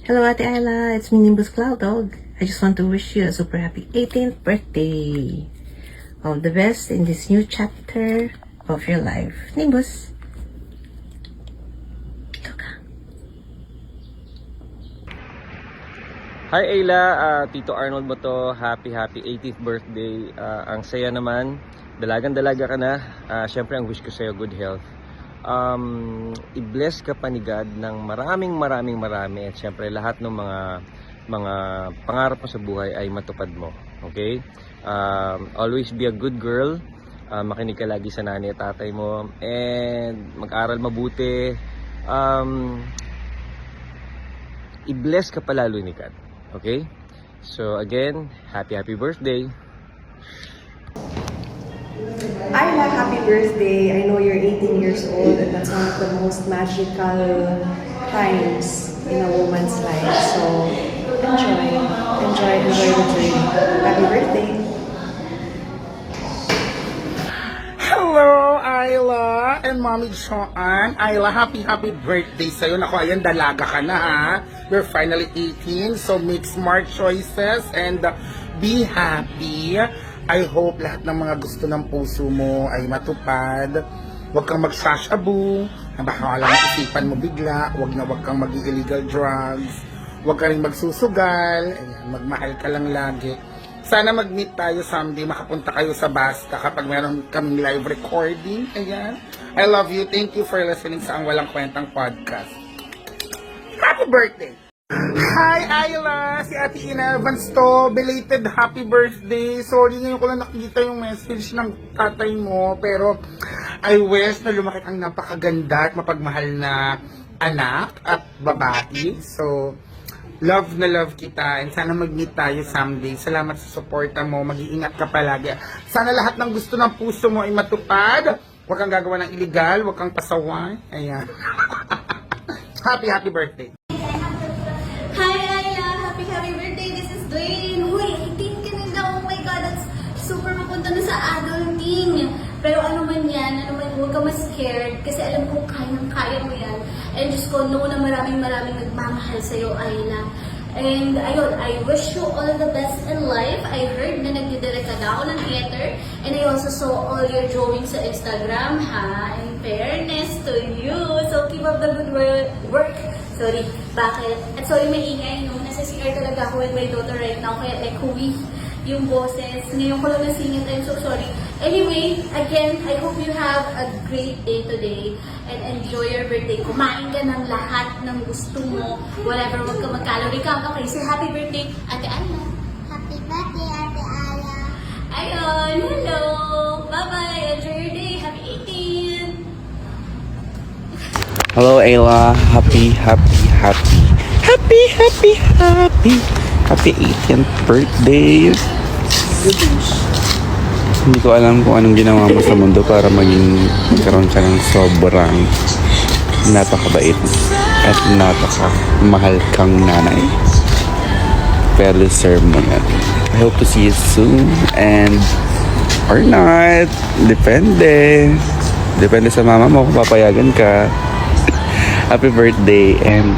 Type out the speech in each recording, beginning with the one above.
Hello, Ate Ayla. It's me, Nimbus Cloud Dog. I just want to wish you a super happy 18th birthday. All the best in this new chapter of your life. Nimbus. Ito ka. Hi Ayla, Tito Arnold mo to. Happy 18th birthday. Ang saya naman. Dalagang-dalaga ka na. Syempre ang wish ko sa'yo good health. I-bless ka pa ni God ng marami at syempre lahat ng mga pangarap mo sa buhay ay matupad mo. Okay? Always be a good girl. Makinig ka lagi sa nanay at tatay mo and mag-aral mabuti. I-bless ka palalo ni God. Okay? So again, happy birthday. Ayla, happy birthday. I know you're 18 years old and that's one of the most magical times in a woman's life. So enjoy the journey. Happy birthday. Hello, Ayla and Mommy Joanne. Ayla, happy birthday sa'yo. Naku, ayan, dalaga ka na ha. You're finally 18, so make smart choices and be happy. I hope lahat ng mga gusto ng puso mo ay matupad. Huwag kang magsashabu. Baka alam isipan mo bigla. Huwag kang mag-illegal drugs. Huwag ka rin magsusugal. Ayan, magmahal ka lang lagi. Sana mag-meet tayo someday. Makapunta kayo sa Basta kapag meron kaming live recording. Ayan. I love you. Thank you for listening sa Ang Walang Kwentang Podcast. Happy birthday! Hi, Ayla! Si Ate Ina Evans to. Belated happy birthday. Sorry, ngayon ko lang nakikita yung message ng tatay mo. Pero, I wish na lumaki kang napakaganda at mapagmahal na anak at babae. So, love na love kita. And sana mag-meet tayo someday. Salamat sa suporta mo. Mag-iingat ka palagi. Sana lahat ng gusto ng puso mo ay matupad. Huwag kang gagawa ng illegal. Huwag kang pasaway. Ayan. happy birthday. Hi, Ayla! Happy birthday! This is Dwayne! Uy, 18 ka na! Oh my God! That's super mapunta na sa adulting! Pero ano man yan, huwag ka mas-scared kasi alam ko kayang-kaya mo yan. And just ko, know na maraming nagmamahal sa'yo, Ayla. And ayun, I wish you all the best in life. I heard na nagdidirect ka na ako ng theater. And I also saw all your drawings sa Instagram, ha? In fairness to you. So keep up the good work. Sorry, bakit? At sorry, may ingay, no? Nasa CR talaga ako with my daughter right now, kaya echoey yung boses. Ngayon ko lang nasingit, I'm so sorry. Anyway, again, I hope you have a great day today and enjoy your birthday. Kumain ka ng lahat ng gusto mo, whatever, wag ka mag-calorie count. Okay, say happy birthday, Ate Ayla. Happy birthday, Ate Ayla. Ayun, hello! Bye-bye! Enjoy your day! Happy 18! Hello Ayla, happy 18th birthday. Hindi ko alam kung anong ginawa mo sa mundo para magkaroon ka ng sobrang napakabait at napakamahal kang nanay. Pero deserve mo yan. I hope to see you soon and or not. Depende sa mama mo kung papayagan ka. Happy birthday and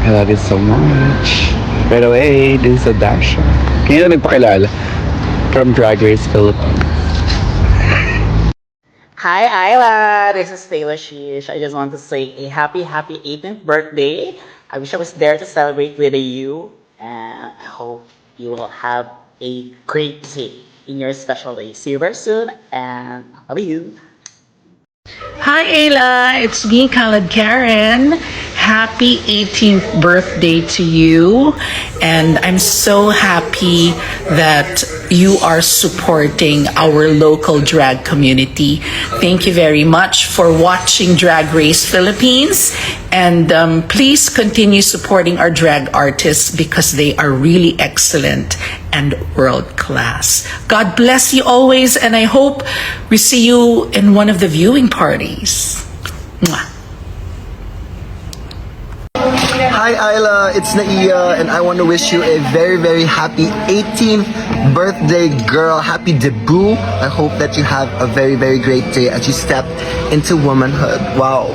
I love you so much. By the way, this is Dasha. Kaya nagpakilala from Drag Race Philippines. Hi Ayla, this is Taylor Shish. I just want to say a happy 18th birthday. I wish I was there to celebrate with you and I hope you will have a great day in your special day. See you very soon and I love you. Hi Ayla, it's me, Khaled Karen. Happy 18th birthday to you. And I'm so happy that you are supporting our local drag community. Thank you very much for watching Drag Race Philippines. And please continue supporting our drag artists because they are really excellent and world class. God bless you always, and I hope we see you in one of the viewing parties. Mwah. Hi Ayla, it's Naiya and I want to wish you a very happy 18th birthday, girl. Happy debut. I hope that you have a very great day as you step into womanhood. Wow.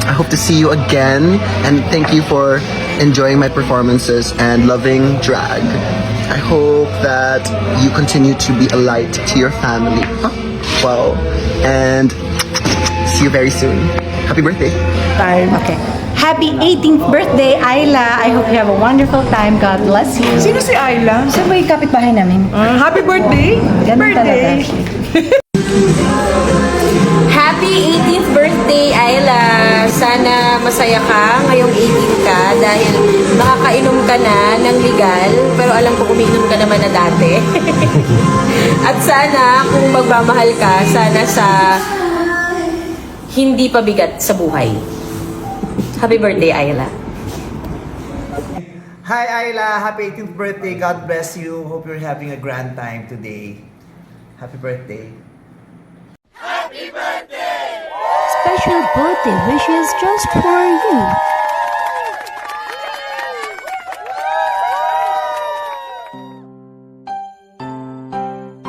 I hope to see you again and thank you for enjoying my performances and loving drag. I hope that you continue to be a light to your family. Well, and see you very soon. Happy birthday. Okay. Happy 18th birthday, Ayla. I hope you have a wonderful time. God bless you. Sino si Ayla? Siya ba yung kapitbahay namin? Happy birthday! Ganun birthday! talaga. Happy 18th birthday, Ayla! Sana masaya ka ngayong 18 ka dahil makakainom ka na ng legal pero alam ko umiinom ka naman na dati. At sana kung magmamahal ka, sana sa hindi pabigat sa buhay. Happy birthday, Ayla! Hi Ayla, happy 18th birthday. God bless you. Hope you're having a grand time today. Happy birthday. Special birthday wishes just for you.